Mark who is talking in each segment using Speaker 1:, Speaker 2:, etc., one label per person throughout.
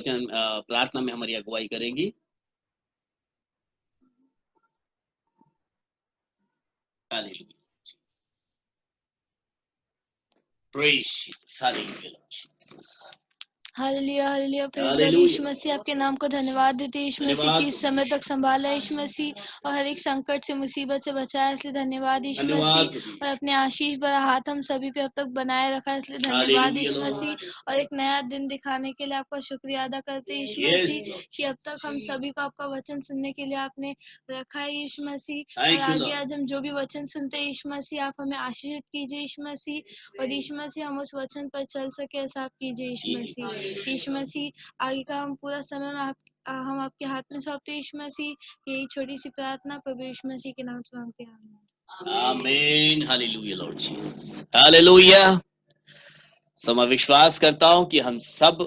Speaker 1: प्रार्थना में हमारी अगुवाई करेंगी। Hallelujah, praise Jesus, hallelujah Jesus,
Speaker 2: hallelujah hallelujah. प्रभु
Speaker 1: हालेलुया।
Speaker 2: यीशु मसीह आपके नाम को धन्यवाद देते हैं यीशु मसीह की इस समय तक संभाला यीशु मसीह, और हर एक संकट से मुसीबत से बचाया, इसलिए धन्यवाद यीशु मसीह। और अपने आशीष भरा हाथ हम सभी पे अब तक बनाए रखा, इसलिए धन्यवाद यीशु मसीह। और एक नया दिन दिखाने के लिए आपका शुक्रिया अदा करते हैं यीशु मसीह कि अब तक हम सभी को आपका वचन सुनने के लिए आपने रखा है यीशु मसीह। और आगे आज हम जो भी वचन सुनते हैं यीशु मसीह, आप हमें आशीषित कीजिए यीशु मसीह, और यीशु मसीह हम उस वचन पर चल सके ऐसा आप कीजिए यीशु मसीह। यीशु मसीह आगे का हम पूरा समय में हम आपके हाथ में सौंपते यीशु मसीह। यही छोटी सी प्रार्थना प्रभु यीशु मसीह के नाम से मांगते हैं,
Speaker 1: आमीन। Hallelujah Lord Jesus, hallelujah. So मैं विश्वास करता हूं कि हम सब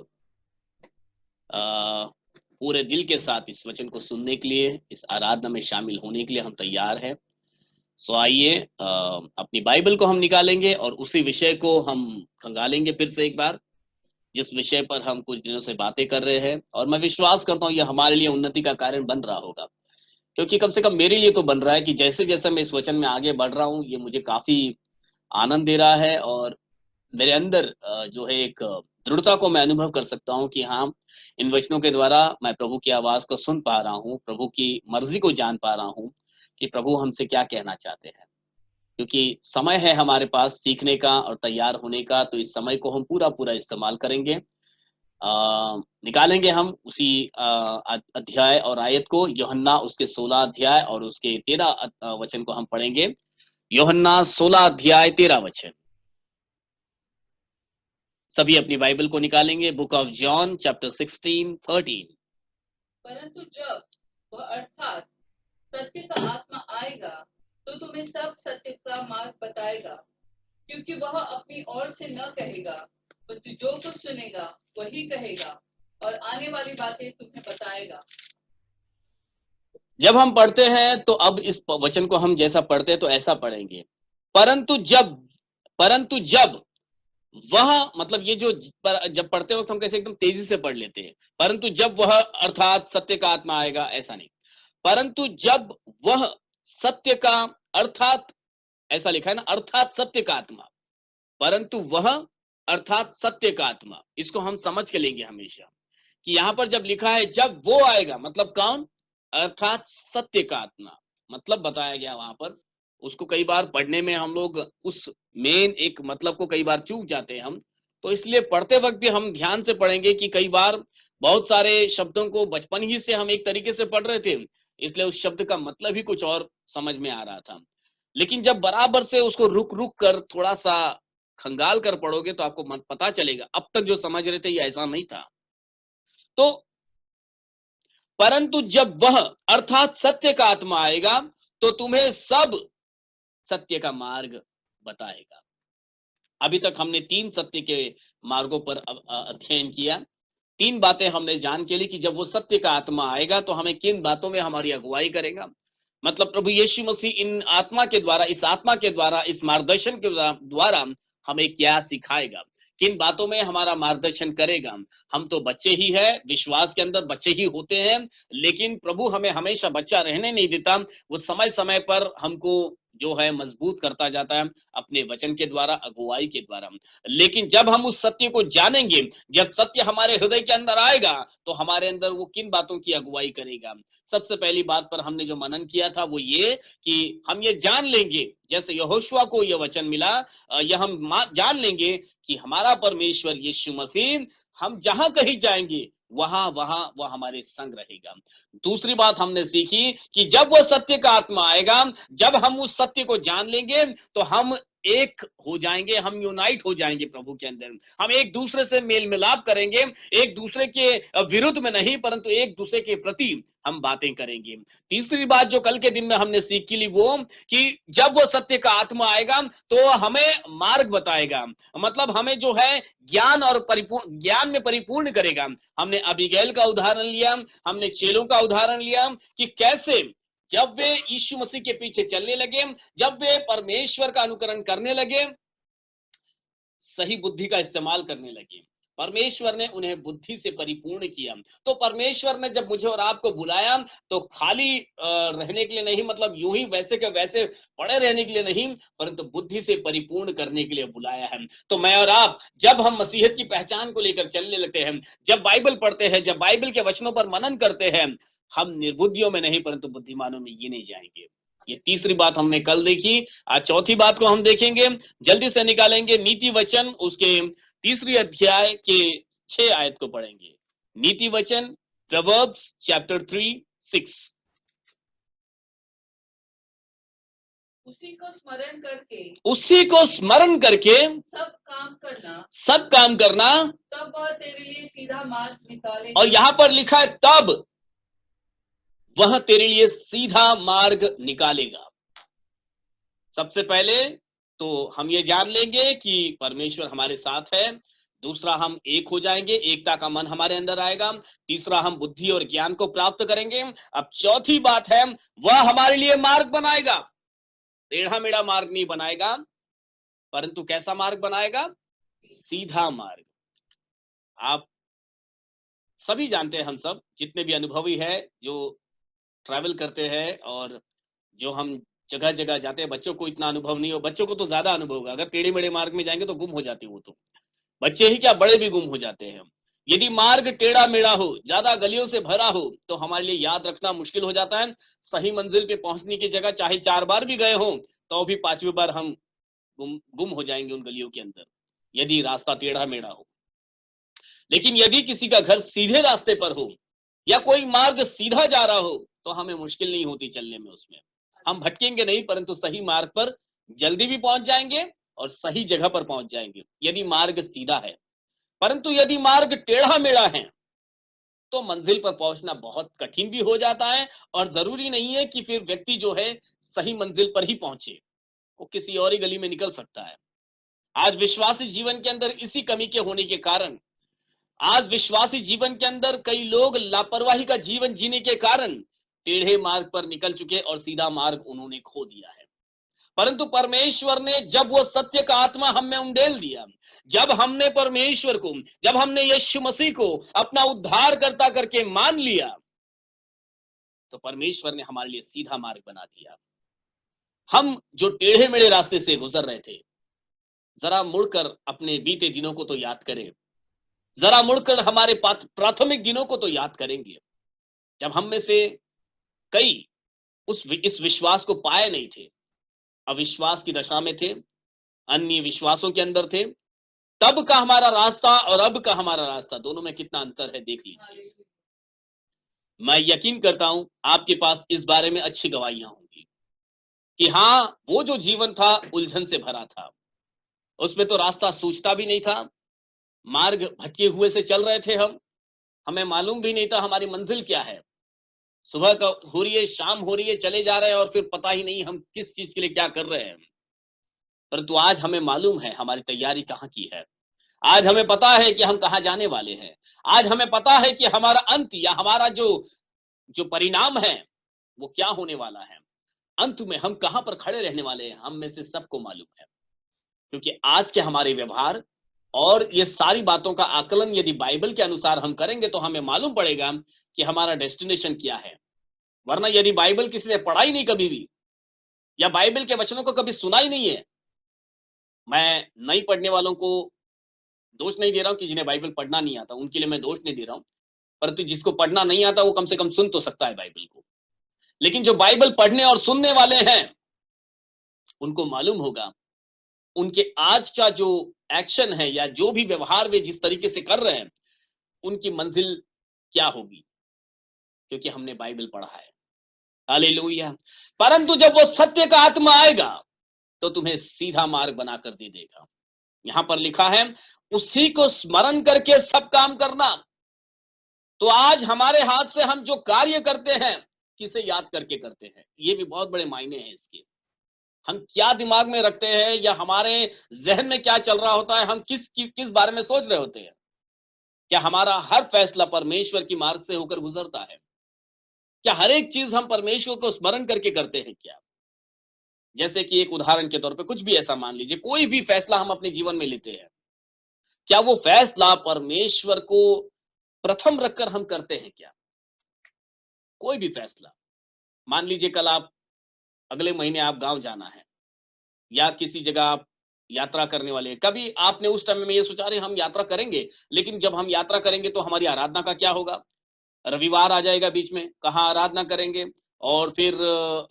Speaker 1: पूरे दिल के साथ इस वचन को सुनने के लिए, इस आराधना में शामिल होने के लिए हम तैयार हैं। सो आइए अपनी बाइबल को हम निकालेंगे और उसी विषय को हम खंगालेंगे फिर से एक बार, जिस विषय पर हम कुछ दिनों से बातें कर रहे हैं। और मैं विश्वास करता हूँ यह हमारे लिए उन्नति का कारण बन रहा होगा, क्योंकि कम से कम मेरे लिए तो बन रहा है कि जैसे जैसे मैं इस वचन में आगे बढ़ रहा हूँ, ये मुझे काफी आनंद दे रहा है। और मेरे अंदर जो है एक दृढ़ता को मैं अनुभव कर सकता हूँ कि हाँ, इन वचनों के द्वारा मैं प्रभु की आवाज को सुन पा रहा हूँ, प्रभु की मर्जी को जान पा रहा हूँ कि प्रभु हमसे क्या कहना चाहते हैं। क्योंकि समय है हमारे पास सीखने का और तैयार होने का, तो इस समय को हम पूरा पूरा इस्तेमाल करेंगे। निकालेंगे हम उसी अध्याय और आयत को, यूहन्ना उसके 16 अध्याय और उसके 13 वचन को हम पढ़ेंगे। यूहन्ना 16 अध्याय 13 वचन। सभी अपनी बाइबल को निकालेंगे। Book of John chapter 16:13।
Speaker 3: परंतु जब वह अर्थात सत्य का आत्मा आएगा तो तुम्हें सब सत्य का मार्ग बताएगा, क्योंकि वह अपनी ओर से न कहेगा, परंतु जो कुछ सुनेगा वही कहेगा और आने वाली बातें तुम्हें बताएगा।
Speaker 1: जब हम पढ़ते हैं तो अब इस वचन को हम जैसा पढ़ते हैं तो ऐसा पढ़ेंगे, परंतु जब वह, मतलब ये जो जब पढ़ते वक्त हम कैसे एकदम तेजी से पढ़ लेते हैं, परंतु जब वह अर्थात सत्य का आत्मा आएगा, ऐसा नहीं। परंतु जब वह सत्य का, अर्थात ऐसा लिखा है ना, अर्थात सत्य का आत्मा, परंतु वह अर्थात सत्य का आत्मा, इसको हम समझ के लेंगे हमेशा कि यहां पर जब लिखा है जब वो आएगा, मतलब कौन? अर्थात सत्य का आत्मा, मतलब बताया गया वहां पर। उसको कई बार पढ़ने में हम लोग उस मेन एक मतलब को कई बार चूक जाते हैं हम, तो इसलिए पढ़ते वक्त भी हम ध्यान से पढ़ेंगे कि कई बार बहुत सारे शब्दों को बचपन ही से हम एक तरीके से पढ़ रहे थे, इसलिए उस शब्द का मतलब ही कुछ और समझ में आ रहा था। लेकिन जब बराबर से उसको रुक रुक कर थोड़ा सा खंगाल कर पढ़ोगे तो आपको पता चलेगा अब तक जो समझ रहे थे ये ऐसा नहीं था। तो परंतु जब वह अर्थात सत्य का आत्मा आएगा तो तुम्हें सब सत्य का मार्ग बताएगा। अभी तक हमने 3 सत्य के मार्गों पर अध्ययन किया। 3 बातें हमने जान के ली कि जब वो सत्य का आत्मा आएगा तो हमें किन बातों में हमारी अगुवाई करेगा। मतलब प्रभु यीशु मसीह इन आत्मा के द्वारा, इस आत्मा के द्वारा, इस मार्गदर्शन के द्वारा हमें क्या सिखाएगा, किन बातों में हमारा मार्गदर्शन करेगा। हम तो बच्चे ही हैं, विश्वास के अंदर बच्चे ही होते हैं, लेकिन प्रभु हमें हमेशा बच्चा रहने नहीं देता। वो समय समय पर हमको जो है मजबूत करता जाता है अपने वचन के द्वारा, अगुवाई के द्वारा। लेकिन जब हम उस सत्य को जानेंगे, जब सत्य हमारे हृदय के अंदर आएगा तो हमारे अंदर वो किन बातों की अगुवाई करेगा। सबसे पहली बात पर हमने जो मनन किया था वो ये कि हम ये जान लेंगे, जैसे यहोशुआ को यह वचन मिला, यह हम जान लेंगे कि हमारा परमेश्वर यीशु मसीह हम जहां कहीं जाएंगे वहां वह हमारे संग रहेगा। दूसरी बात हमने सीखी कि जब वो सत्य का आत्मा आएगा, जब हम उस सत्य को जान लेंगे तो हम एक हो जाएंगे, हम यूनाइट हो जाएंगे प्रभु के अंदर। हम एक दूसरे से मेल मिलाप करेंगे, एक दूसरे के विरुद्ध में नहीं, परंतु एक दूसरे के प्रति हम बातें करेंगे। तीसरी बात जो कल के दिन में हमने सीखी ली वो कि जब वो सत्य का आत्मा आएगा तो हमें मार्ग बताएगा, मतलब हमें जो है ज्ञान और ज्ञान में परिपूर्ण करेगा। हमने अबीगैल का उदाहरण लिया, हमने चेलों का उदाहरण लिया कि कैसे जब वे यीशु मसीह के पीछे चलने लगे, जब वे परमेश्वर का अनुकरण करने लगे, सही बुद्धि का इस्तेमाल करने लगे, परमेश्वर ने उन्हें बुद्धि से परिपूर्ण किया। तो परमेश्वर ने जब मुझे और आपको बुलाया तो खाली रहने के लिए नहीं, मतलब यूं ही वैसे के वैसे पड़े रहने के लिए नहीं, परंतु बुद्धि से परिपूर्ण करने के लिए बुलाया है। तो मैं और आप जब हम मसीहत की पहचान को लेकर चलने लगते हैं, जब बाइबल पढ़ते हैं, जब बाइबल के वचनों पर मनन करते हैं, हम निर्बुद्धियों में नहीं परंतु बुद्धिमानों में गिने जाएंगे। ये तीसरी बात हमने कल देखी। आज चौथी बात को हम देखेंगे, जल्दी से निकालेंगे। नीति वचन उसके तीसरी अध्याय के 6 आयत को पढ़ेंगे। नीति वचन प्रोवर्ब्स चैप्टर 3:6।
Speaker 3: उसी को स्मरण करके
Speaker 1: सब काम करना,
Speaker 3: तब वह तेरे लिए सीधा मार्ग निकालेगा।
Speaker 1: और यहां पर लिखा है तब वह तेरे लिए सीधा मार्ग निकालेगा। सबसे पहले तो हम ये जान लेंगे कि परमेश्वर हमारे साथ है। दूसरा, हम एक हो जाएंगे, एकता का मन हमारे अंदर आएगा। तीसरा, हम बुद्धि और ज्ञान को प्राप्त करेंगे। अब चौथी बात है, वह हमारे लिए मार्ग बनाएगा। टेढ़ा मेढ़ा मार्ग नहीं बनाएगा, परंतु कैसा मार्ग बनाएगा? सीधा मार्ग। आप सभी जानते हैं, हम सब जितने भी अनुभवी है, जो ट्रैवल करते हैं और जो हम जगह जगह जाते हैं, बच्चों को इतना अनुभव नहीं हो, बच्चों को तो ज्यादा अनुभव होगा। अगर टेढ़े मेढ़े मार्ग में जाएंगे तो गुम हो जाते वो तो बच्चे ही क्या, बड़े भी गुम हो जाते हैं। यदि मार्ग टेढ़ा मेढ़ा हो, ज्यादा गलियों से भरा हो, तो हमारे लिए याद रखना मुश्किल हो जाता है। सही मंजिल पे पहुंचने की जगह चाहे 4 बार भी गए हों तो भी 5वीं बार हम गुम हो जाएंगे उन गलियों के अंदर, यदि रास्ता टेढ़ा मेढ़ा हो। लेकिन यदि किसी का घर सीधे रास्ते पर हो या कोई मार्ग सीधा जा रहा हो तो हमें मुश्किल नहीं होती चलने में। उसमें हम भटकेंगे नहीं, परंतु सही मार्ग पर जल्दी भी पहुंच जाएंगे और सही जगह पर पहुंच जाएंगे, यदि मार्ग सीधा है। परंतु यदि मार्ग टेढ़ा मेढ़ा है तो मंजिल पर पहुंचना बहुत कठिन भी हो जाता है, और जरूरी नहीं है कि फिर व्यक्ति जो है सही मंजिल पर ही पहुंचे, वो किसी और ही गली में निकल सकता है। आज विश्वासी जीवन के अंदर इसी कमी के होने के कारण, आज विश्वासी जीवन के अंदर कई लोग लापरवाही का जीवन जीने के कारण टेढ़े मार्ग पर निकल चुके और सीधा मार्ग उन्होंने खो दिया है। परंतु परमेश्वर ने जब वो सत्य का आत्मा हम में उंडेल दिया, जब हमने परमेश्वर को, जब हमने यीशु मसीह को अपना उद्धारकर्ता करके मान लिया, तो परमेश्वर ने हमारे लिए सीधा मार्ग बना दिया। हम जो टेढ़े मेढ़े रास्ते से गुजर रहे थे, जरा मुड़कर अपने बीते दिनों को तो याद करें, जरा मुड़कर हमारे प्राथमिक दिनों को तो याद करेंगे, जब हम में से कई इस विश्वास को पाए नहीं थे, अविश्वास की दशा में थे, अन्य विश्वासों के अंदर थे। तब का हमारा रास्ता और अब का हमारा रास्ता, दोनों में कितना अंतर है, देख लीजिए। मैं यकीन करता हूं आपके पास इस बारे में अच्छी गवाहियां होंगी कि हाँ, वो जो जीवन था उलझन से भरा था, उसमें तो रास्ता सूझता भी नहीं था, मार्ग भटके हुए से चल रहे थे हम, हमें मालूम भी नहीं था हमारी मंजिल क्या है। सुबह का हो रही है, शाम हो रही है, चले जा रहे हैं और फिर पता ही नहीं हम किस चीज के लिए क्या कर रहे हैं। परंतु आज हमें मालूम है हमारी तैयारी कहाँ की है। आज हमें पता है कि हम कहाँ जाने वाले हैं। आज हमें पता है कि हमारा अंत या हमारा जो परिणाम है वो क्या होने वाला है। अंत में हम कहाँ पर खड़े रहने वाले हैं, हम में से सबको मालूम है। क्योंकि आज के हमारे व्यवहार और ये सारी बातों का आकलन यदि बाइबल के अनुसार हम करेंगे तो हमें मालूम पड़ेगा कि हमारा डेस्टिनेशन क्या है। वरना यदि बाइबल किसी ने पढ़ा ही नहीं कभी भी, या बाइबल के वचनों को कभी सुना ही नहीं है, मैं नहीं पढ़ने वालों को दोष नहीं दे रहा हूं कि जिन्हें बाइबल पढ़ना नहीं आता, उनके लिए मैं दोष नहीं दे रहा हूं, परंतु जिसको पढ़ना नहीं आता वो कम से कम सुन तो सकता है बाइबल को। लेकिन जो बाइबल पढ़ने और सुनने वाले हैं उनको मालूम होगा उनके आज का जो एक्शन है या जो भी व्यवहार वे जिस तरीके से कर रहे हैं उनकी मंजिल क्या होगी, क्योंकि हमने बाइबल पढ़ा है। हालेलुया। परंतु जब वो सत्य का आत्मा आएगा तो तुम्हें सीधा मार्ग बनाकर दे देगा। यहां पर लिखा है उसी को स्मरण करके सब काम करना। तो आज हमारे हाथ से हम जो कार्य करते हैं किसे याद करके करते हैं, ये भी बहुत बड़े मायने हैं इसके। हम क्या दिमाग में रखते हैं या हमारे जहन में क्या चल रहा होता है, हम किस बारे में सोच रहे होते हैं। क्या हमारा हर फैसला परमेश्वर की मार्ग से होकर गुजरता है? क्या हर एक चीज हम परमेश्वर को स्मरण करके करते हैं क्या? जैसे कि एक उदाहरण के तौर पे कुछ भी ऐसा मान लीजिए, कोई भी फैसला हम अपने जीवन में लेते हैं, क्या वो फैसला परमेश्वर को प्रथम रखकर हम करते हैं क्या? कोई भी फैसला, मान लीजिए कल आप, अगले महीने आप गांव जाना है या किसी जगह आप यात्रा करने वाले हैं, कभी आपने उस टाइम में ये सोचा रहे हम यात्रा करेंगे, लेकिन जब हम यात्रा करेंगे तो हमारी आराधना का क्या होगा? रविवार आ जाएगा बीच में, कहाँ आराधना करेंगे? और फिर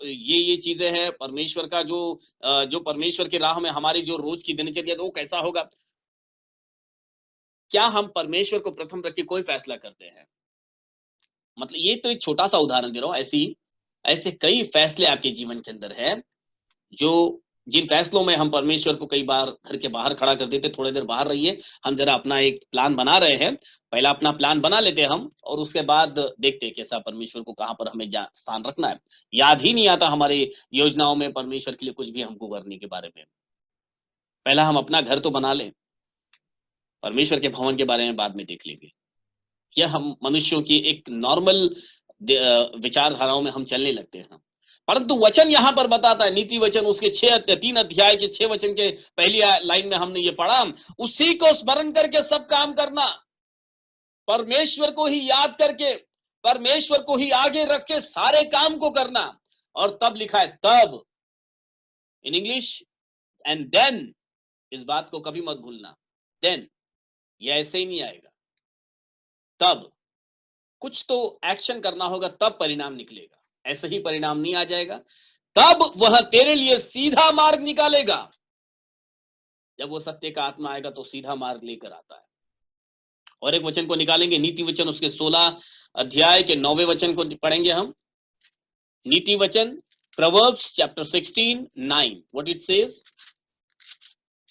Speaker 1: ये चीजें हैं, परमेश्वर का जो परमेश्वर की राह में हमारी जो रोज की दिनचर्या है, वो कैसा होगा? क्या हम परमेश्वर को प्रथम रख के कोई फैसला करते हैं? मतलब ये तो एक छोटा सा उदाहरण दे रहा हूं, ऐसे कई फैसले आपके जीवन के अंदर है, जो जिन फैसलों में हम परमेश्वर को कई बार घर के बाहर खड़ा कर देते, थोड़ी देर बाहर रहिए, हम जरा अपना एक प्लान बना रहे हैं, पहला अपना प्लान बना लेते हैं हम, और उसके बाद देखते हैं कैसा परमेश्वर को कहां पर हमें स्थान रखना है। याद ही नहीं आता हमारी योजनाओं में परमेश्वर के लिए कुछ भी हमको करने के बारे में। पहला हम अपना घर तो बना लें, परमेश्वर के भवन के बारे में बाद में देख लेंगे। यह हम मनुष्यों की एक नॉर्मल विचारधाराओं में हम चलने लगते हैं। परंतु वचन यहां पर बताता है, नीति वचन उसके 3 अध्याय के 6 वचन के पहली लाइन में हमने ये पढ़ा, उसी को स्मरण करके सब काम करना, परमेश्वर को ही याद करके, परमेश्वर को ही आगे रख के सारे काम को करना। और तब लिखा है तब, इन इंग्लिश, एंड देन, इस बात को कभी मत भूलना, देन, यह ऐसे ही नहीं आएगा, तब कुछ तो एक्शन करना होगा, तब परिणाम निकलेगा, ऐसे ही परिणाम नहीं आ जाएगा। तब वह तेरे लिए सीधा मार्ग निकालेगा। जब वो सत्य का आत्मा आएगा तो सीधा मार्ग लेकर आता है। और एक वचन को निकालेंगे, नीति वचन उसके 16 अध्याय के 9वें वचन को पढ़ेंगे हम। नीति वचन, proverbs chapter 16:9, what it says?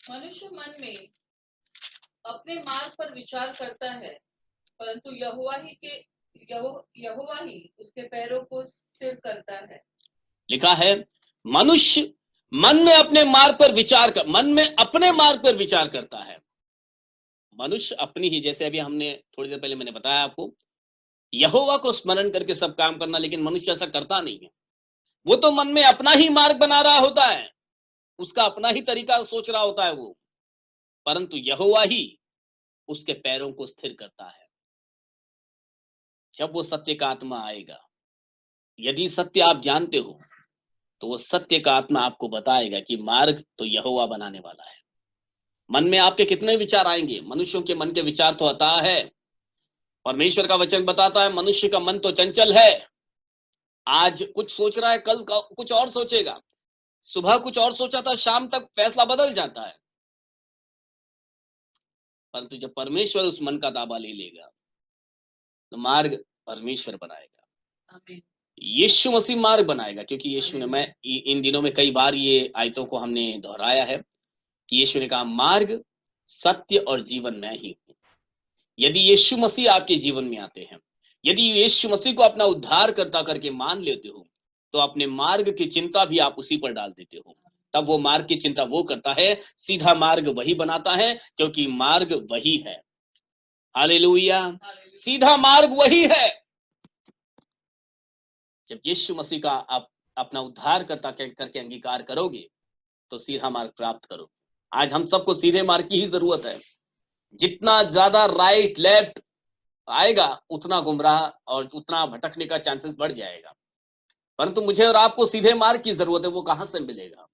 Speaker 3: मनुष्य मन में अपने मार्ग पर विचार करता है, परंतु यहोवा ही उसके पैरों को स्थिर करता है।
Speaker 1: लिखा है मनुष्य मन में अपने मार्ग पर विचार कर, मन में अपने मार्ग पर विचार करता है। मनुष्य अपनी ही, जैसे अभी हमने थोड़ी देर पहले मैंने बताया आपको, यहोवा को स्मरण करके सब काम करना, लेकिन मनुष्य ऐसा करता नहीं है। वो तो मन में अपना ही मार्ग बना रहा होता है, उसका अपना ही तरीका सोच रहा होता है वो, परंतु यहोवा ही उसके पैरों को स्थिर करता है। जब वो सत्य का आत्मा आएगा, यदि सत्य आप जानते हो, तो वो सत्य का आत्मा आपको बताएगा कि मार्ग तो यहोवा बनाने वाला है। मन में आपके कितने विचार आएंगे? मनुष्यों के मन के विचार तो अथाह है। परमेश्वर का वचन बताता है मनुष्य का मन तो चंचल है, आज कुछ सोच रहा है, कल कुछ और सोचेगा, सुबह कुछ और सोचा था, शाम तक फैसला बदल जाता है। परंतु जब परमेश्वर उस मन का ताबा ले लेगा, तो मार्ग परमेश्वर बनाएगा, यीशु मसीह मार्ग बनाएगा। क्योंकि यीशु ने, मैं इन दिनों में कई बार ये आयतों को हमने दोहराया है कि यीशु ने कहा मार्ग, सत्य और जीवन मैं ही हूं। यदि यीशु मसीह आपके जीवन में आते हैं, यदि यीशु मसीह को अपना उद्धारकर्ता करके मान लेते हो, तो अपने मार्ग की चिंता भी आप उसी पर डाल देते हो। तब वो मार्ग की चिंता वो करता है, सीधा मार्ग वही बनाता है, क्योंकि मार्ग वही है। हालेलुया, सीधा मार्ग वही है। जब यीशु मसीह का आप अपना उद्धारकर्ता करके अंगीकार करोगे, तो सीधा मार्ग प्राप्त करो। आज हम सबको सीधे मार्ग की ही जरूरत है। जितना ज्यादा राइट लेफ्ट आएगा, उतना गुमराह और उतना भटकने का चांसेस बढ़ जाएगा। परंतु मुझे और आपको सीधे मार्ग की जरूरत है। वो कहां से मिलेगा?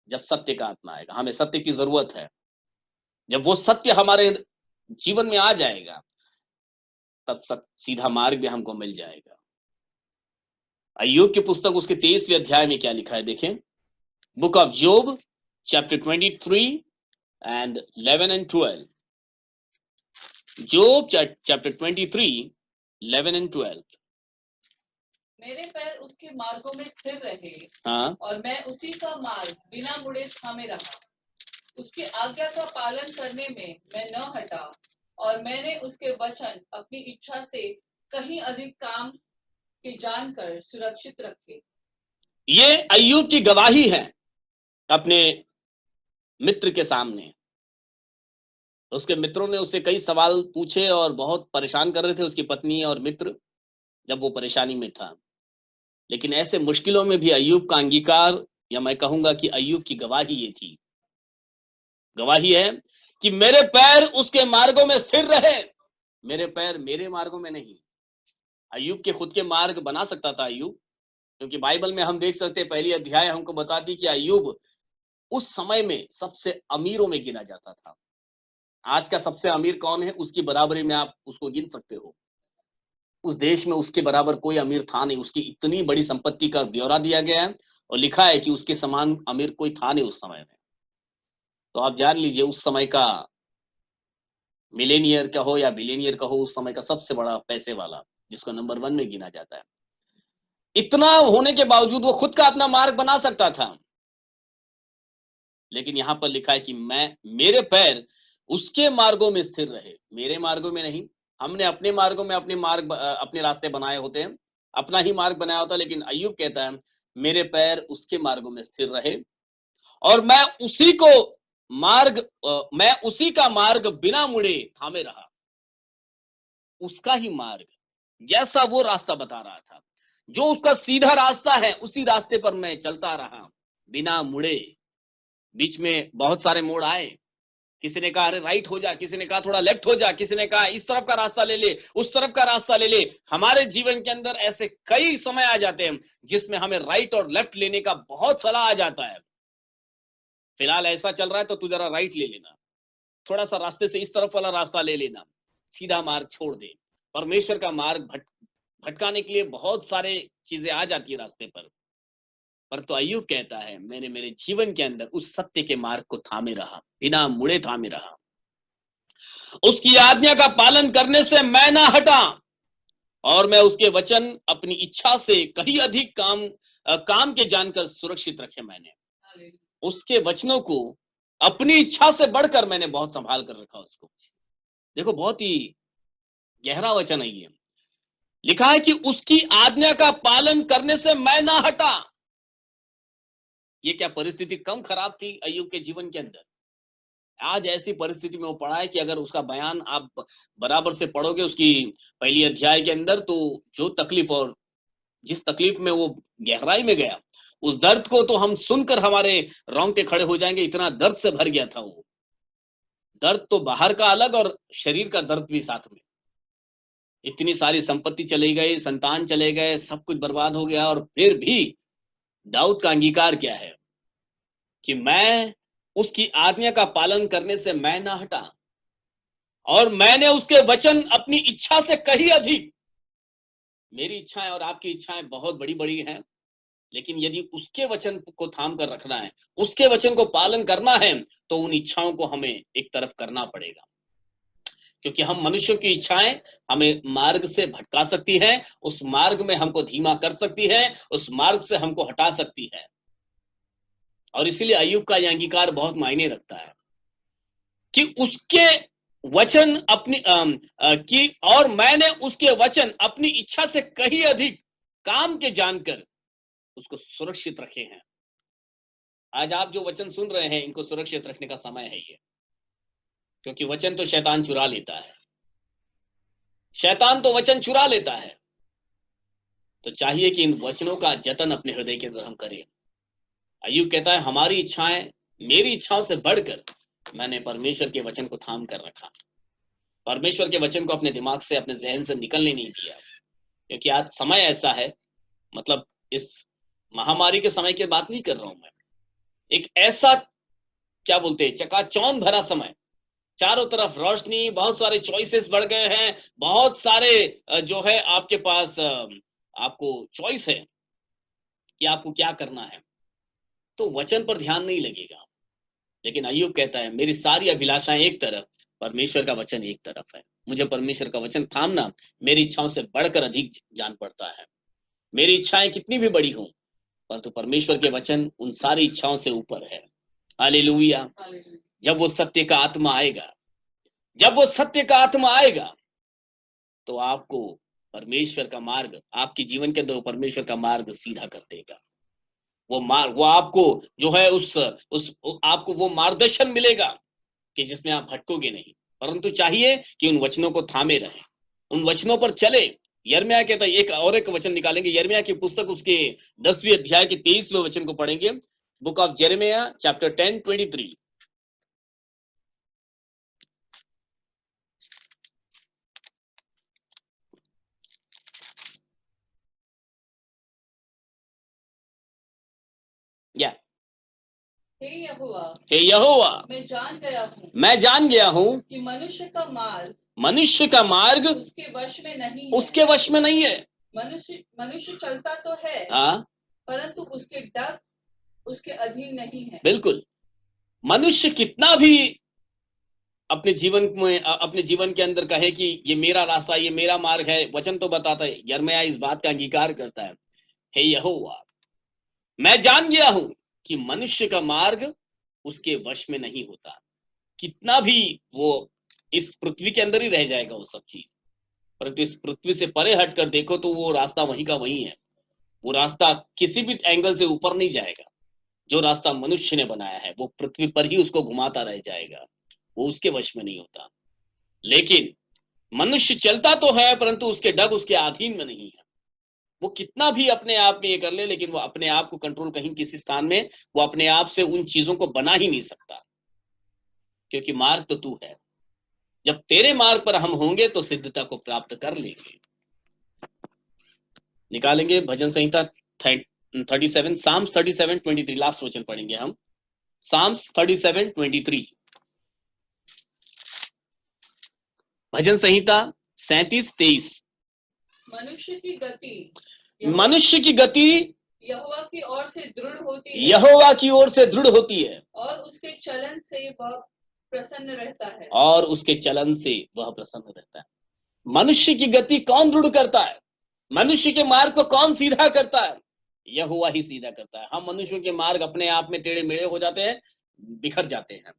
Speaker 1: जब सत्य का आत्मा आएगा। हमें सत्य की जरूरत है। जब वो सत्य हमारे जीवन में आ जाएगा, तब सीधा मार्ग भी हमको मिल जाएगा। अय्यूब की पुस्तक उसके 23वें अध्याय में क्या लिखा है, देखें। Book of job chapter 23 and 11 and 12. Job chapter 23, 11 and 12.
Speaker 3: मेरे पैर उसके मार्गों में स्थिर रहे,
Speaker 1: हाँ,
Speaker 3: और मैं उसी का मार्ग बिना मुड़े थामे रहा। उसकी आज्ञा का पालन करने में मैं न हटा, और मैंने उसके वचन अपनी इच्छा से कहीं अधिक काम के जानकर सुरक्षित रखे।
Speaker 1: ये अय्यूब की गवाही है अपने मित्र के सामने। उसके मित्रों ने उससे कई सवाल पूछे और बहुत परेशान कर रहे थे, उसकी पत्नी और मित्र, जब वो परेशानी में था। लेकिन ऐसे मुश्किलों में भी अय्यूब का अंगीकार, या मैं कहूंगा कि अय्यूब की गवाही ये थी, गवाही है कि मेरे पैर उसके मार्गों में स्थिर रहे, मेरे पैर मेरे मार्गों में नहीं। अय्यूब के खुद के मार्ग बना सकता था अय्यूब, क्योंकि बाइबल में हम देख सकते हैं, पहली अध्याय हमको बताती कि अय्यूब उस समय में सबसे अमीरों में गिना जाता था। आज का सबसे अमीर कौन है, उसकी बराबरी में आप उसको गिन सकते हो। उस देश में उसके बराबर कोई अमीर था नहीं। उसकी इतनी बड़ी संपत्ति का ब्यौरा दिया गया है और लिखा है कि उसके समान अमीर कोई था नहीं उस समय में। तो आप जान लीजिए, उस समय का मिलेनियर का हो या बिलियनियर का हो, उस समय का सबसे बड़ा पैसे वाला, जिसको नंबर 1 में गिना जाता है। इतना होने के बावजूद वो खुद का अपना मार्ग बना सकता था, लेकिन यहां पर लिखा है कि मेरे पैर उसके मार्गों में स्थिर रहे, मेरे मार्गों में नहीं। हमने अपने मार्गों में अपने रास्ते बनाए होते हैं, अपना ही मार्ग बनाया होता है, लेकिन अय्यूब कहता है मेरे पैर उसके मार्गों में स्थिर रहे और मैं उसी का मार्ग बिना मुड़े थामे रहा। उसका ही मार्ग, जैसा वो रास्ता बता रहा था, जो उसका सीधा रास्ता है, उसी रास्ते पर मैं चलता रहा बिना मुड़े। बीच में बहुत सारे मोड़ आए, किसी ने कहा अरे राइट हो जा, किसी ने कहा थोड़ा लेफ्ट हो जा, किसी ने कहा इस तरफ का रास्ता ले ले, उस तरफ का रास्ता ले ले। हमारे जीवन के अंदर ऐसे कई समय आ जाते हैं जिसमें हमें राइट और लेफ्ट लेने का बहुत सलाह आ जाता है। फिलहाल ऐसा चल रहा है तो तू जरा राइट ले लेना, थोड़ा सा रास्ते से इस तरफ वाला रास्ता ले लेना, सीधा मार्ग छोड़ दे। परमेश्वर का मार्ग भटकाने के लिए बहुत सारे चीजें आ जाती है रास्ते पर तो अय्यूब कहता है मैंने मेरे जीवन के अंदर उस सत्य के मार्ग को थामे रहा, बिना मुड़े थामे रहा। उसकी आज्ञा का पालन करने से मैं ना हटा और मैं उसके वचन अपनी इच्छा से कहीं अधिक काम के जानकर सुरक्षित रखे। मैंने उसके वचनों को अपनी इच्छा से बढ़कर मैंने बहुत संभाल कर रखा उसको। देखो, बहुत ही गहरा वचन है ये। लिखा है कि उसकी आज्ञा का पालन करने से मैं ना हटा। ये क्या परिस्थिति कम खराब थी अय्यूब के जीवन के अंदर? आज ऐसी परिस्थिति में वो पड़ा है कि अगर उसका बयान आप बराबर से पढ़ोगे उसकी पहली अध्याय के अंदर, तो जो तकलीफ और जिस तकलीफ में वो गहराई में गया, उस दर्द को तो हम सुनकर हमारे रोंगटे खड़े हो जाएंगे, इतना दर्द से भर गया था वो। दर्द तो बाहर का अलग और शरीर का दर्द भी साथ में। इतनी सारी संपत्ति चली गई, संतान चले गए, सब कुछ बर्बाद हो गया, और फिर भी दाऊद का अंगीकार क्या है कि मैं उसकी आज्ञा का पालन करने से मैं ना हटा और मैंने उसके वचन अपनी इच्छा से कहीं अधिक। मेरी इच्छाएं और आपकी इच्छाएं बहुत बड़ी बड़ी हैं, लेकिन यदि उसके वचन को थाम कर रखना है, उसके वचन को पालन करना है, तो उन इच्छाओं को हमें एक तरफ करना पड़ेगा, क्योंकि हम मनुष्यों की इच्छाएं हमें मार्ग से भटका सकती है, उस मार्ग में हमको धीमा कर सकती है, उस मार्ग से हमको हटा सकती है। और इसीलिए अय्यूब का यह अंगीकार बहुत मायने रखता है कि उसके वचन कि और मैंने उसके वचन अपनी इच्छा से कहीं अधिक काम के जानकर उसको सुरक्षित रखे हैं। आज आप जो वचन सुन रहे हैं, इनको सुरक्षित रखने का समय है ये, क्योंकि वचन तो शैतान चुरा लेता है, शैतान तो वचन चुरा लेता है। तो चाहिए कि इन वचनों का जतन अपने हृदय के अंदर हम करें। अय्यूब कहता है हमारी इच्छाएं, मेरी इच्छाओं से बढ़कर मैंने परमेश्वर के वचन को थाम कर रखा, परमेश्वर के वचन को अपने दिमाग से, अपने जहन से निकलने नहीं दिया। क्योंकि आज समय ऐसा है, मतलब इस महामारी के समय की बात नहीं कर रहा हूं मैं, एक ऐसा क्या बोलते हैं चकाचौंध भरा समय, चारों तरफ रोशनी, बहुत सारे चॉइसेस बढ़ गए हैं, बहुत सारे जो है आपके पास आपको चॉइस है कि आपको क्या करना है, तो वचन पर ध्यान नहीं लगेगा। लेकिन अय्यूब कहता है मेरी सारी अभिलाषाएं एक तरफ, परमेश्वर का वचन एक तरफ है। मुझे परमेश्वर का वचन थामना मेरी इच्छाओं से बढ़कर अधिक जान पड़ता है। मेरी इच्छाएं कितनी भी बड़ी हों, परंतु परमेश्वर के वचन उन सारी इच्छाओं से ऊपर है। हालेलुया। जब वो सत्य का आत्मा आएगा, जब वो सत्य का आत्मा आएगा, तो आपको परमेश्वर का मार्ग, आपके जीवन के अंदर परमेश्वर का मार्ग सीधा कर देगा। वो आपको जो है उस आपको वो मार्गदर्शन मिलेगा कि जिसमें आप भटकोगे नहीं, परंतु चाहिए कि उन वचनों को थामे रहें, उन वचनों पर चले। यिर्मयाह कहता है, एक वचन निकालेंगे, यिर्मयाह की पुस्तक उसके 10वें अध्याय के 23वें वचन को पढ़ेंगे। बुक ऑफ यिर्मयाह चैप्टर 10:23।
Speaker 3: हे यहोवा,
Speaker 1: हे यहोवा,
Speaker 3: मैं जान गया हूँ
Speaker 1: मैं जान गया हूँ
Speaker 3: कि मनुष्य का मार्ग
Speaker 1: मनुष्य का मार्ग
Speaker 3: उसके वश में नहीं है।
Speaker 1: उसके वश में नहीं है।
Speaker 3: मनुष्य मनुष्य चलता तो है,
Speaker 1: हाँ,
Speaker 3: परंतु उसके डर उसके अधीन नहीं है।
Speaker 1: बिल्कुल। मनुष्य कितना भी अपने जीवन में अपने जीवन के अंदर कहे कि ये मेरा रास्ता, ये मेरा मार्ग है, वचन तो बताता है, यिर्मयाह इस बात का अंगीकार करता है, हे यहोवा, मैं जान गया हूं कि मनुष्य का मार्ग उसके वश में नहीं होता। कितना भी वो इस पृथ्वी के अंदर ही रह जाएगा वो सब चीज, परंतु इस पृथ्वी से परे हटकर देखो तो वो रास्ता वहीं का वहीं है। वो रास्ता किसी भी एंगल से ऊपर नहीं जाएगा। जो रास्ता मनुष्य ने बनाया है वो पृथ्वी पर ही उसको घुमाता रह जाएगा, वो उसके वश में नहीं होता। लेकिन मनुष्य चलता तो है परंतु उसके डग उसके अधीन में नहीं है। वो कितना भी अपने आप में ये कर ले, लेकिन वो अपने आप को कंट्रोल कहीं किसी स्थान में वो अपने आप से उन चीजों को बना ही नहीं सकता, क्योंकि मार्ग तो तू है। जब तेरे मार्ग पर हम होंगे तो सिद्धता को प्राप्त कर लेंगे। निकालेंगे भजन संहिता 37, साम्स 37:23, लास्ट वचन पढ़ेंगे हम, साम्स 37:23। भजन संहिता 37:23।
Speaker 3: मनुष्य की गति यहोवा की ओर से दृढ़ होती है,
Speaker 1: यहोवा की ओर से दृढ़ होती है,
Speaker 3: और उसके चलन से वह प्रसन्न रहता है।
Speaker 1: और उसके चलन से वह प्रसन्न रहता है। मनुष्य की गति कौन दृढ़ करता है? मनुष्य के मार्ग को कौन सीधा करता है? यहोवा ही सीधा करता है। हम मनुष्यों के मार्ग अपने आप में टेढ़े मेढ़े हो जाते हैं, बिखर जाते हैं,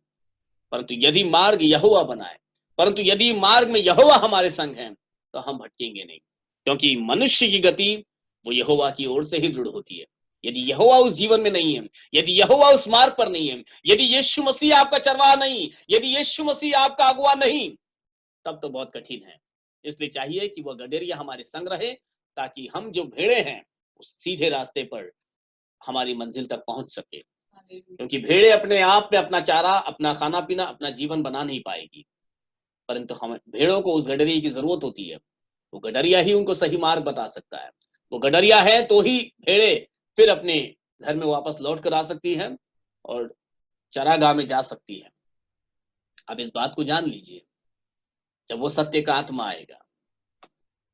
Speaker 1: परंतु यदि मार्ग यहोवा बनाए, परंतु यदि मार्ग में यहोवा हमारे संग है तो हम भटकेंगे नहीं, क्योंकि मनुष्य की गति वो यहोवा की ओर से ही दृढ़ होती है। यदि यहोवा उस जीवन में नहीं है, यदि यहोवा उस मार्ग पर नहीं है, यदि यीशु मसीह आपका चरवाहा नहीं, यदि यीशु मसीह आपका अगुवा नहीं, तब तो बहुत कठिन है। इसलिए चाहिए कि वह गडेरिया हमारे संग रहे, ताकि हम जो भेड़े हैं उस सीधे रास्ते पर हमारी मंजिल तक पहुंच सके। क्योंकि भेड़े अपने आप में अपना चारा, अपना खाना पीना, अपना जीवन बना नहीं पाएगी, परंतु हम भेड़ों को उस गडरिया की जरूरत होती है। वो गडरिया ही उनको सही मार्ग बता सकता है। वो गडरिया है तो ही भेड़े फिर अपने घर में वापस लौट कर आ सकती है और चरागाह में जा सकती है। अब इस बात को जान लीजिए, जब वो सत्य का आत्मा आएगा,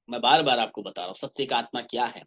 Speaker 1: मैं बार बार आपको बता रहा हूं सत्य का आत्मा क्या है।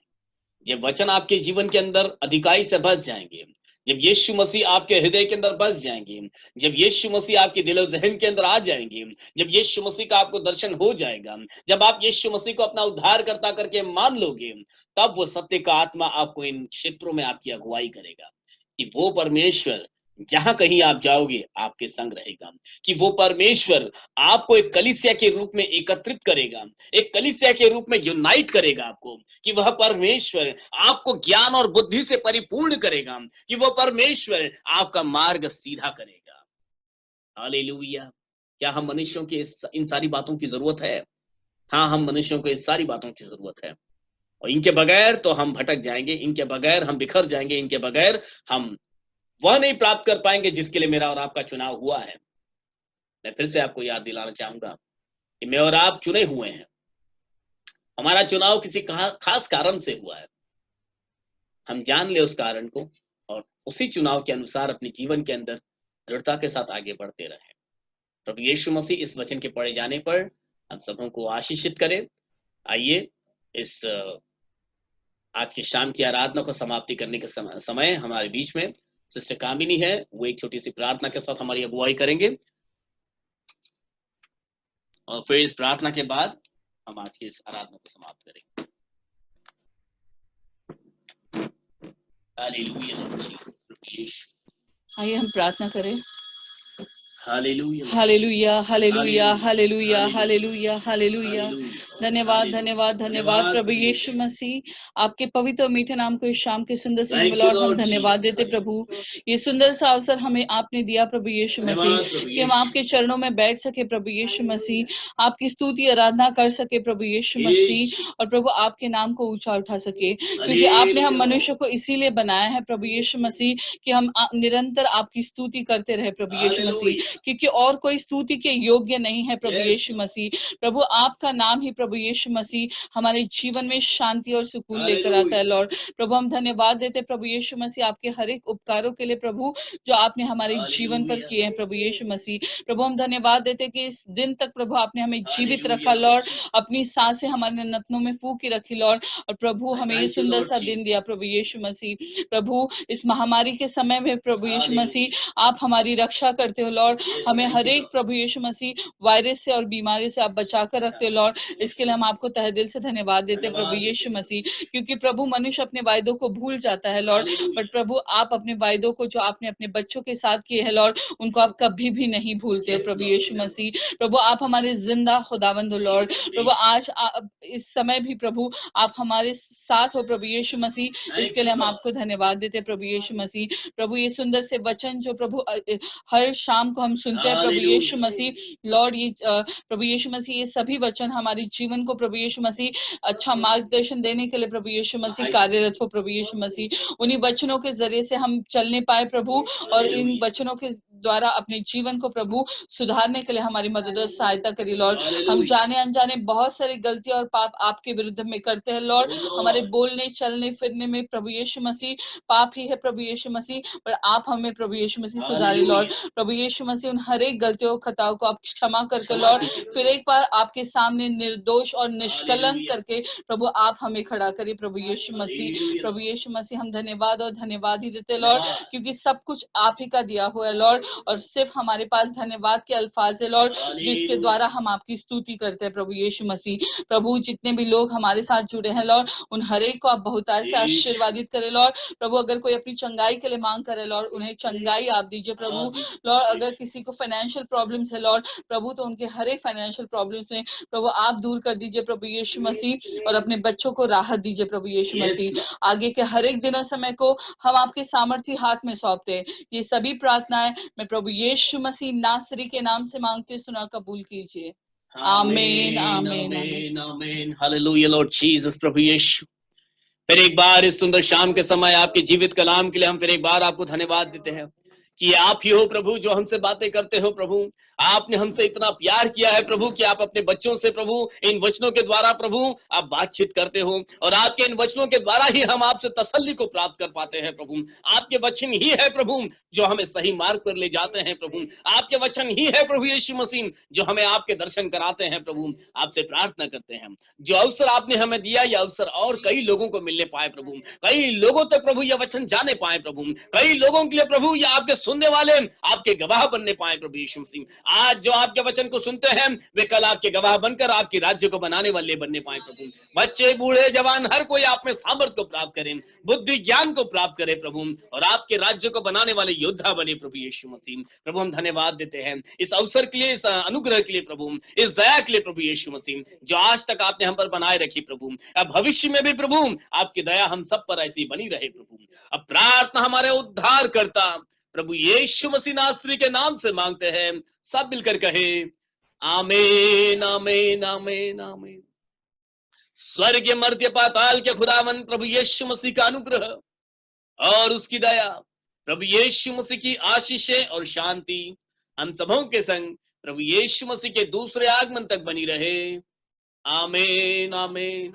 Speaker 1: जब वचन आपके जीवन के अंदर अधिकाई से बस जाएंगे, जब यीशु मसीह आपके हृदय के अंदर बस जाएंगे, जब यीशु मसीह आपके दिलो जहन के अंदर आ जाएंगे, जब यीशु मसीह का आपको दर्शन हो जाएगा, जब आप यीशु मसीह को अपना उद्धारकर्ता करके मान लोगे, तब वो सत्य का आत्मा आपको इन क्षेत्रों में आपकी अगुवाई करेगा कि वो परमेश्वर जहां कहीं आप जाओगे आपके संग रहेगा, कि वो परमेश्वर आपको एक कलीसिया के रूप में एकत्रित करेगा, एक कलीसिया के रूप में यूनाइट करेगा आपको, कि वह परमेश्वर आपको ज्ञान और बुद्धि से परिपूर्ण करेगा, कि वो परमेश्वर आपका मार्ग सीधा करेगा। हालेलुया। क्या हम मनुष्यों की इन सारी बातों की जरूरत है? हाँ, हम मनुष्यों को इस सारी बातों की जरूरत है, और इनके बगैर तो हम भटक जाएंगे, इनके बगैर हम बिखर जाएंगे, इनके बगैर हम वह नहीं प्राप्त कर पाएंगे जिसके लिए मेरा और आपका चुनाव हुआ है। मैं फिर से आपको याद दिलाना चाहूंगा कि मैं और आप चुने हुए हैं। हमारा चुनाव किसी खास कारण से हुआ है। हम जान ले उस कारण को और उसी चुनाव के अनुसार अपने जीवन के अंदर दृढ़ता के साथ आगे बढ़ते रहें। प्रभु यीशु मसीह इस वचन के पढ़े जाने पर हम सबों को आशीषित करे। आइए इस आज की शाम की आराधना को समाप्ति करने के समय हमारे बीच में सिस्टर कामिनी है, वो एक छोटी सी प्रार्थना के साथ हमारी अगुवाई करेंगे, और फिर इस प्रार्थना के बाद हम आज की इस आराधना को समाप्त करेंगे।
Speaker 3: आइए हम प्रार्थना करें।
Speaker 1: Hallelujah,
Speaker 3: hallelujah, hallelujah, hallelujah, hallelujah, hallelujah. धन्यवाद, धन्यवाद, धन्यवाद प्रभु यीशु मसीह, आपके पवित्र और मीठे नाम को इस शाम के सुंदर से लॉर्ड हम धन्यवाद देते प्रभु। ये सुंदर सा अवसर हमें आपने दिया प्रभु यीशु मसीह कि हम आपके चरणों में बैठ सके प्रभु यीशु मसीह, आपकी स्तुति आराधना कर सके प्रभु यीशु मसीह, और प्रभु आपके नाम को ऊंचा उठा सके, क्योंकि आपने हम मनुष्य को इसीलिए बनाया है प्रभु यीशु मसीह कि हम निरंतर आपकी स्तुति करते रहे प्रभु यीशु मसीह,
Speaker 4: क्योंकि और कोई स्तुति के योग्य नहीं है प्रभु यीशु मसीह। प्रभु आपका नाम ही प्रभु यीशु मसीह हमारे जीवन में शांति और सुकून लेकर आता है लॉर्ड। प्रभु हम धन्यवाद देते प्रभु यीशु मसीह आपके हर एक उपकारों के लिए प्रभु, जो आपने हमारे जीवन पर किए हैं प्रभु यीशु मसीह। प्रभु हम धन्यवाद देते कि इस दिन तक प्रभु आपने हमें जीवित रखा लॉर्ड, अपनी सांसें हमारे नथनों में फूकी रखी लॉर्ड, और प्रभु हमें ये सुंदर सा दिन दिया प्रभु यीशु मसीह। प्रभु इस महामारी के समय में प्रभु यीशु मसीह आप हमारी रक्षा करते हो लॉर्ड, हमें हर एक प्रभु यीशु मसीह वायरस से और बीमारी से आप बचा कर रखते हो लॉर्ड। इसके लिए हम आपको तहे दिल से धन्यवाद देते हैं प्रभु यीशु मसीह, क्योंकि प्रभु मनुष्य अपने वायदों को भूल जाता है लॉर्ड, बट प्रभु आप अपने वायदों को जो आपने अपने बच्चों के साथ किए हैं लॉर्ड, उनको आप कभी भी नहीं भूलते हो प्रभु यीशु मसीह। प्रभु आप हमारे जिंदा खुदावंद हो लॉर्ड। प्रभु आज इस समय भी प्रभु आप हमारे साथ हो प्रभु यीशु मसीह, इसके लिए हम आपको धन्यवाद देते हैं प्रभु यीशु मसीह। प्रभु ये सुंदर से वचन जो प्रभु हर शाम को हम सुनते हैं प्रभु यीशु मसीह लॉर्ड, ये प्रभु यीशु मसीह ये सभी वचन हमारे जीवन को प्रभु यीशु मसीह अच्छा मार्गदर्शन देने के लिए प्रभु यीशु मसीह कार्यरत हो प्रभु यीशु मसीह। उन्हीं वचनों के जरिए से हम चलने पाए प्रभु, और इन वचनों के द्वारा अपने जीवन को प्रभु सुधारने के लिए हमारी मदद और सहायता करिए लॉर्ड। हम जाने अनजाने बहुत सारी गलती और पाप आपके विरुद्ध में करते हैं लॉर्ड, हमारे बोलने चलने फिरने में प्रभु यीशु मसीह पाप ही है प्रभु यीशु मसीह, पर आप हमें प्रभु यीशु मसीह सुधारिए लॉर्ड। प्रभु यीशु मसीह उन हर एक गलतियों खताओं को आप क्षमा करके लॉर्ड, फिर एक बार आपके सामने निर्दोष और निष्कलंक करके प्रभु आप हमें खड़ा करिए प्रभु यीशु मसीह। प्रभु यीशु मसीह हम धन्यवाद और धन्यवाद ही देते लॉर्ड, क्योंकि सब कुछ आप ही का दिया हुआ है लॉर्ड, और सिर्फ हमारे पास धन्यवाद के अल्फाज है लॉर्ड, जिसके द्वारा हम आपकी स्तुति करते हैं प्रभु यीशु मसीह। प्रभु जितने भी लोग हमारे साथ जुड़े हैं लॉर्ड, उन हर एक को आप बहुतायत से आशीर्वादित करें लॉर्ड। प्रभु अगर कोई अपनी चंगाई के लिए मांग करे लॉर्ड, उन्हें चंगाई आप दीजिए प्रभु लॉर्ड। अगर किसी को फाइनेंशियल प्रॉब्लम्स है लॉर्ड, प्रभु तो उनके हर एक फाइनेंशियल प्रॉब्लम्स में प्रभु आप दूर कर दीजिए प्रभु यीशु मसीह, और अपने बच्चों को राहत दीजिए प्रभु यीशु मसीह। आगे के हर एक दिनों समय को हम आपके सामर्थ्य हाथ में सौंपते हैं। ये सभी प्रार्थनाएं मैं प्रभु यीशु मसीह नासरी के नाम से मांगते सुना कबूल कीजिए। आमीन आमीन आमीन
Speaker 1: आमीन। Hallelujah Lord Jesus. प्रभु यीशु फिर एक बार इस सुंदर शाम के समय आपके जीवित कलाम के लिए हम फिर एक बार आपको धन्यवाद देते हैं कि आप ही हो प्रभु जो हमसे बातें करते हो प्रभु। आपने हमसे इतना प्यार किया है प्रभु कि आप अपने बच्चों से प्रभु इन वचनों के द्वारा प्रभु आप बातचीत करते हो, और आपके इन वचनों के द्वारा ही हम आपसे तसल्ली को प्राप्त कर पाते हैं प्रभु। आपके वचन ही है प्रभु जो हमें सही मार्ग पर ले जाते हैं प्रभु। आपके वचन ही है प्रभु यीशु मसीह जो हमें आपके दर्शन कराते हैं प्रभु। आपसे प्रार्थना करते हैं जो अवसर आपने हमें दिया, यह अवसर और कई लोगों को मिलने पाए प्रभु, कई लोगों तक प्रभु यह वचन जाने पाए प्रभु, कई लोगों के लिए प्रभु यह आपके सुनने वाले आपके गवाह बनने पाए प्रभु यीशु मसीह। आज जो आपके वचन को सुनते हैं वे कल आपके गवाह बनकर आपके राज्य को बनाने वाले बनने पाए प्रभु। बच्चे बूढ़े जवान हर कोई आप में सामर्थ को प्राप्त करें, बुद्धि ज्ञान को प्राप्त करे प्रभु, और आपके राज्य को बनाने वाले योद्धा बने प्रभु यीशु मसीह। प्रभु हम धन्यवाद देते हैं इस अवसर के लिए, इस अनुग्रह के लिए प्रभु, इस दया के लिए प्रभु यीशु मसीह जो आज तक आपने हम पर बनाए रखी प्रभु। अब भविष्य में भी प्रभु आपकी दया हम सब पर ऐसी बनी रहे प्रभु। अब प्रार्थना हमारे उद्धार करता प्रभु यीशु मसीह नासरी के नाम से मांगते हैं, सब मिलकर कहे आमीन आमीन आमीन आमीन। स्वर्ग मर्त्य पाताल के खुदावन प्रभु यीशु मसीह का अनुग्रह और उसकी दया, प्रभु यीशु मसीह की आशीषें और शांति हम सबों के संग प्रभु यीशु मसीह के दूसरे आगमन तक बनी रहे। आमीन आमीन।